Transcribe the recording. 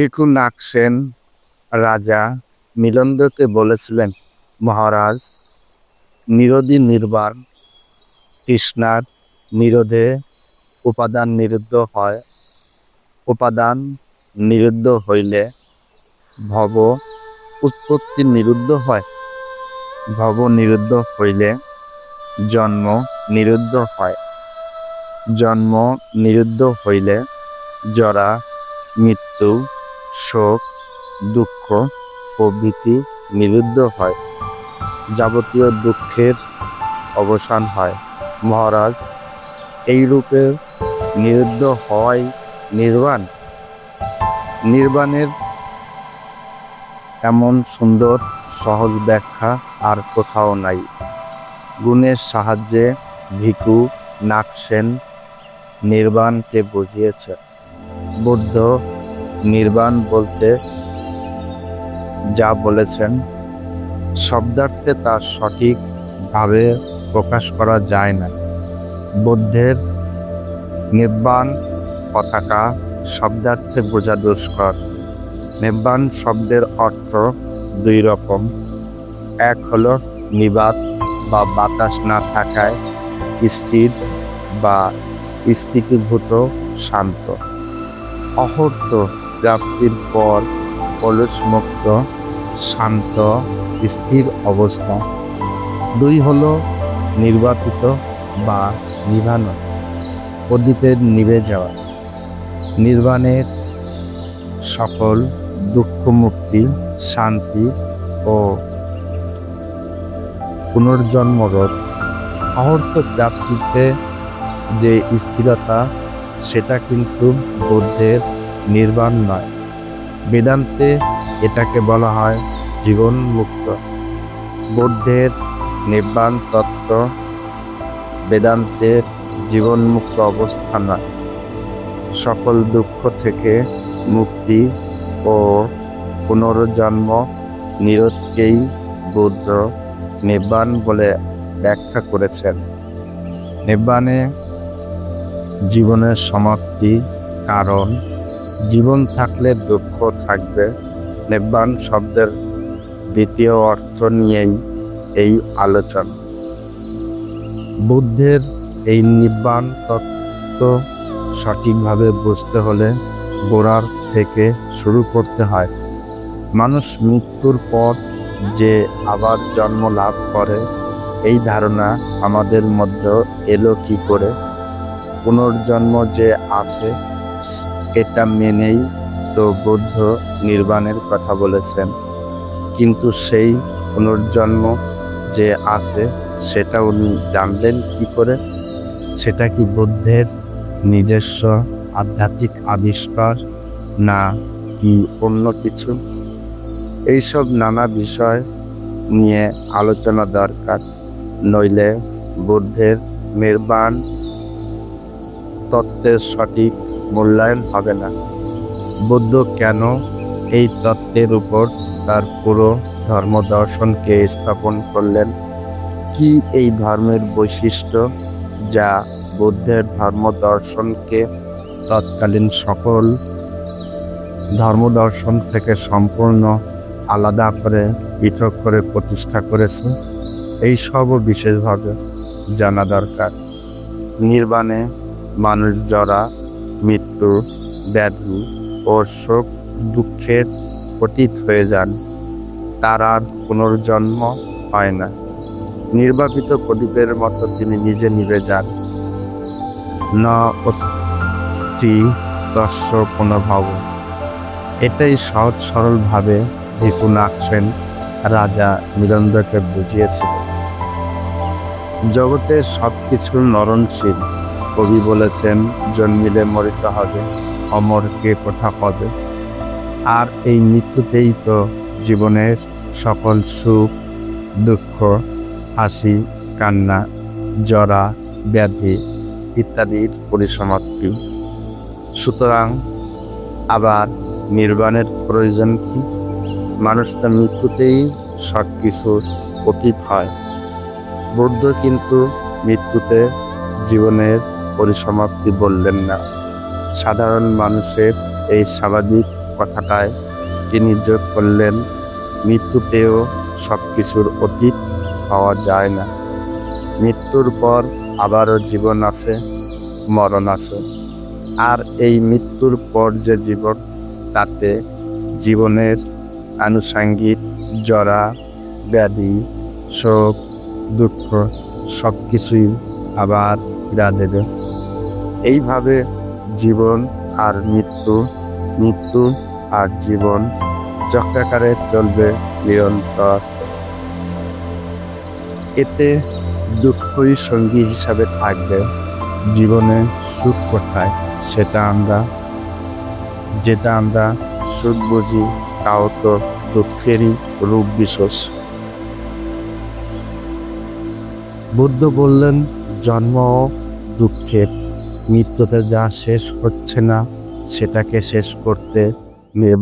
একনাথ সেন রাজা মিলিন্দকে বলেছিলেন, মহারাজ, নিরোধী নির্বাণ, তৃষ্ণার নিরোধে উপাদান নিরুদ্ধ হয়। উপাদান নিরুদ্ধ হইলে ভব উৎপত্তি নিরুদ্ধ হয়। ভব নিরুদ্ধ হইলে জন্ম নিরুদ্ধ হয়। জন্ম নিরুদ্ধ হইলে জরা, মৃত্যু, শোক, দুঃখ প্রভৃতি নিরুদ্ধ হয়। যাবতীয় দুঃখের অবসান হয়। মহারাজ, এই রূপে নিরুদ্ধ হওয়াই নির্বাণ। নির্বাণের এমন সুন্দর সহজ ব্যাখ্যা আর কোথাও নাই। গুণের সাহায্যে ভিক্ষুনাথ সেন নির্বাণকে বুঝিয়েছে। বুদ্ধ নির্বাণ বলতে যা বলেছেন, শব্দার্থে তা সঠিকভাবে প্রকাশ করা যায় না। বুদ্ধের নির্বাণ কথাটা শব্দার্থে বোঝা দুষ্কর। নির্বাণ শব্দের অর্থ দুই রকম। এক হলো নিবাত বা বাতাস না থাকায় স্থির বা স্থিতিভূত শান্ত, অহর্ত প্রাপ্তির পর কলুষমুক্ত শান্ত স্থির অবস্থা। দুই হলো নির্বাপিত বা নিভানো, প্রদীপের নিভে যাওয়া। নির্বাণের সকল দুঃখ মুক্তি, শান্তি ও পুনর্জন্মরোধ। অহর্ত প্রাপ্তিতে যে স্থিরতা, সেটা কিন্তু বুদ্ধের নির্বাণ নয়। বেদান্তে এটাকে বলা হয় জীবন মুক্ত। বুদ্ধের নির্বাণ তত্ত্ব বেদান্তের জীবনমুক্ত অবস্থা নয়। সকল দুঃখ থেকে মুক্তি ও পুনর্জন্ম নিরোধকেই বুদ্ধ নির্বাণ বলে ব্যাখ্যা করেছেন। নির্বাণে জীবনের সমাপ্তি, কারণ জীবন থাকলে দুঃখ থাকবে। নির্বাণ শব্দের দ্বিতীয় অর্থ নিয়েই এই আলোচনা। বুদ্ধের এই নির্বাণ তত্ত্ব সঠিকভাবে বুঝতে হলে গোড়ার থেকে শুরু করতে হয়। মানুষ মৃত্যুর পর যে আবার জন্ম লাভ করে, এই ধারণা আমাদের মধ্যে এলো কি করে? পুনর্জন্ম যে আছে, এটা মেনেই তো বুদ্ধ নির্বাণের কথা বলেছেন। কিন্তু সেই পুনর্জন্ম যে আছে, সেটা উনি জানলেন কি করে? সেটা কি বুদ্ধের নিজস্ব আধ্যাত্মিক আবিষ্কার, না কি অন্য কিছু? এইসব নানা বিষয় নিয়ে আলোচনা দরকার, নইলে বুদ্ধের নির্বাণ তত্ত্বের সঠিক মূল্যায়ন হবে না। বুদ্ধ কেন এই তত্ত্বের উপর তার পুরো ধর্মদর্শনকে স্থাপন করলেন? কি এই ধর্মের বৈশিষ্ট্য যা বুদ্ধের ধর্মদর্শনকে তৎকালীন সকল ধর্মদর্শন থেকে সম্পূর্ণ আলাদা করে, পৃথক করে প্রতিষ্ঠা করেছে? এই সবও বিশেষভাবে জানা দরকার। নির্বাণে মানুষ জরা, মৃত্যু, ব্যাধি ও শোক দুঃখের অতীত হয়ে যান। তার আর পুনর্জন্ম হয় না। নির্বাপিত প্রদীপের মতো তিনি নিজে নিভে যান। ন অতি তস্য পুনর্ভব। এটাই সহজ সরলভাবে ভিক্ষুনাথ সেন রাজা মিলিন্দকে বুঝিয়েছিলেন। জগতে সবকিছু নরণশীল। কবি বলেছেন, জন্মিলে মরিতে হবে, অমর কে কথা কবে। আর এই মৃত্যুতেই তো জীবনের সকল সুখ দুঃখ, হাসি কান্না, জরা ব্যাধি ইত্যাদির পরিসমাপ্তি। সুতরাং আবার নির্বাণের প্রয়োজন কি? মানুষ তো মৃত্যুতেই সব কিছুর অতীত হয়। বুদ্ধ কিন্তু মৃত্যুতে জীবনের পরিসমাপ্তি বললেন না। সাধারণ মানুষের এই স্বাভাবিক কথাটায় তিনি যোগ করলেন, মৃত্যুতেও সব কিছুর অতীত পাওয়া যায় না। মৃত্যুর পর আবারও জীবন আছে, মরণ আছে। আর এই মৃত্যুর পর যে জীবন, তাতে জীবনের আনুষাঙ্গিক জরা, ব্যাধি, শোক, দুঃখ সব কিছুই আবার ফিরা দেবে। এইভাবে জীবন আর মৃত্যু, মৃত্যু আর জীবন চক্রাকারে চলবে নিরন্তর। এতে দুঃখই সঙ্গী হিসাবে থাকবে। জীবনে সুখ কোথায় যেটা আমরা সুখ বুঝি, তাও তো দুঃখেরই রূপ বিশেষ। বুদ্ধ বললেন, জন্ম দুঃখের, মৃত্যুতে যা শেষ হচ্ছে না সেটাকে শেষ করতে